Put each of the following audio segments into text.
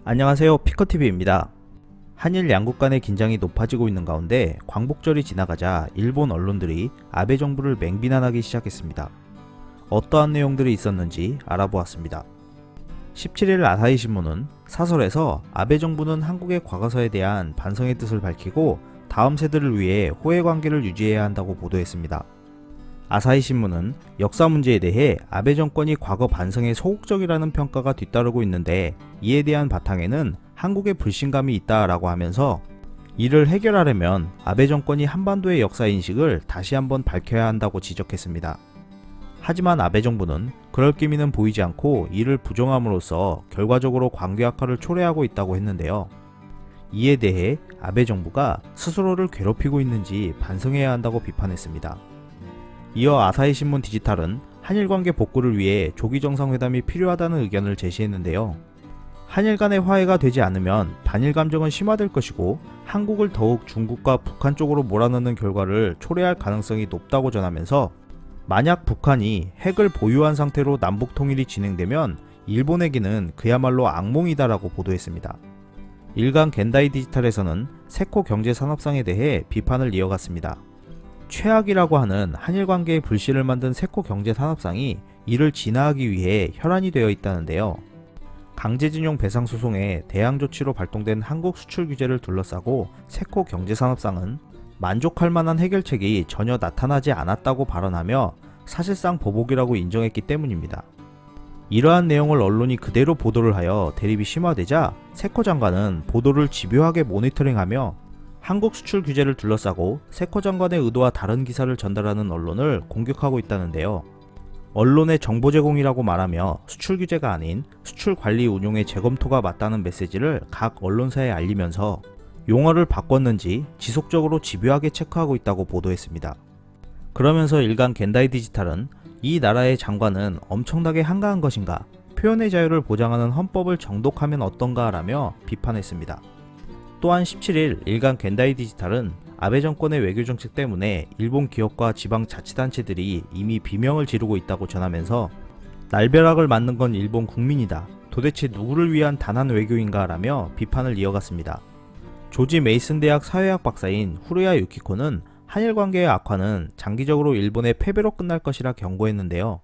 안녕하세요, 피커TV입니다. 한일 양국 간의 긴장이 높아지고 있는 가운데 광복절이 지나가자 일본 언론들이 아베 정부를 맹비난하기 시작했습니다. 어떠한 내용들이 있었는지 알아보았습니다. 17일 아사히 신문은 사설에서 아베 정부는 한국의 과거사에 대한 반성의 뜻을 밝히고 다음 세대를 위해 호혜 관계를 유지해야 한다고 보도했습니다. 아사히 신문은 역사 문제에 대해 아베 정권이 과거 반성에 소극적이라는 평가가 뒤따르고 있는데 이에 대한 바탕에는 한국의 불신감이 있다라고 하면서 이를 해결하려면 아베 정권이 한반도의 역사 인식을 다시 한번 밝혀야 한다고 지적했습니다. 하지만 아베 정부는 그럴 기미는 보이지 않고 이를 부정함으로써 결과적으로 관계 악화를 초래하고 있다고 했는데요. 이에 대해 아베 정부가 스스로를 괴롭히고 있는지 반성해야 한다고 비판했습니다. 이어 아사히 신문 디지털은 한일 관계 복구를 위해 조기 정상회담이 필요하다는 의견을 제시했는데요. 한일 간의 화해가 되지 않으면 반일 감정은 심화될 것이고 한국을 더욱 중국과 북한 쪽으로 몰아넣는 결과를 초래할 가능성이 높다고 전하면서 만약 북한이 핵을 보유한 상태로 남북 통일이 진행되면 일본에게는 그야말로 악몽이다라고 보도했습니다. 일간 겐다이 디지털에서는 세코 경제산업상에 대해 비판을 이어갔습니다. 최악이라고 하는 한일 관계의 불씨를 만든 세코 경제산업상이 이를 진화하기 위해 혈안이 되어 있다는데요. 강제징용 배상 소송에 대항 조치로 발동된 한국 수출 규제를 둘러싸고 세코 경제산업상은 만족할 만한 해결책이 전혀 나타나지 않았다고 발언하며 사실상 보복이라고 인정했기 때문입니다. 이러한 내용을 언론이 그대로 보도를 하여 대립이 심화되자 세코 장관은 보도를 집요하게 모니터링하며 한국 수출 규제를 둘러싸고 세코 장관의 의도와 다른 기사를 전달하는 언론을 공격하고 있다는데요. 언론의 정보 제공이라고 말하며 수출 규제가 아닌 수출 관리 운용의 재검토가 맞다는 메시지를 각 언론사에 알리면서 용어를 바꿨는지 지속적으로 집요하게 체크하고 있다고 보도했습니다. 그러면서 일간 겐다이 디지털은 이 나라의 장관은 엄청나게 한가한 것인가, 표현의 자유를 보장하는 헌법을 정독하면 어떤가 라며 비판했습니다. 또한 17일 일간 겐다이 디지털은 아베 정권의 외교정책 때문에 일본 기업과 지방자치단체들이 이미 비명을 지르고 있다고 전하면서 날벼락을 맞는 건 일본 국민이다. 도대체 누구를 위한 단한 외교인가 라며 비판을 이어갔습니다. 조지 메이슨 대학 사회학 박사인 후르야 유키코는 한일 관계의 악화는 장기적으로 일본의 패배로 끝날 것이라 경고했는데요.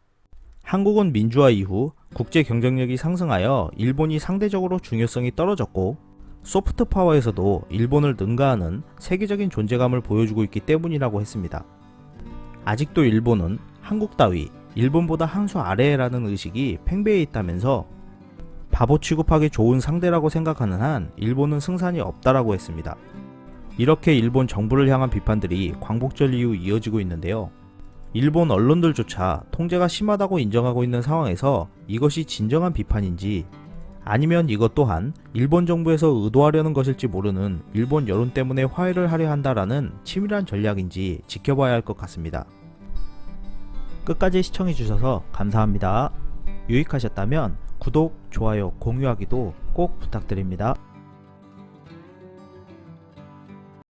한국은 민주화 이후 국제 경쟁력이 상승하여 일본이 상대적으로 중요성이 떨어졌고 소프트 파워에서도 일본을 능가하는 세계적인 존재감을 보여주고 있기 때문이라고 했습니다. 아직도 일본은 한국 따위 일본보다 한 수 아래라는 의식이 팽배해 있다면서 바보 취급하기 좋은 상대라고 생각하는 한 일본은 승산이 없다라고 했습니다. 이렇게 일본 정부를 향한 비판들이 광복절 이후 이어지고 있는데요. 일본 언론들조차 통제가 심하다고 인정하고 있는 상황에서 이것이 진정한 비판인지 아니면 이것 또한 일본 정부에서 의도하려는 것일지 모르는 일본 여론 때문에 화해를 하려 한다라는 치밀한 전략인지 지켜봐야 할 것 같습니다. 끝까지 시청해주셔서 감사합니다. 유익하셨다면 구독, 좋아요, 공유하기도 꼭 부탁드립니다.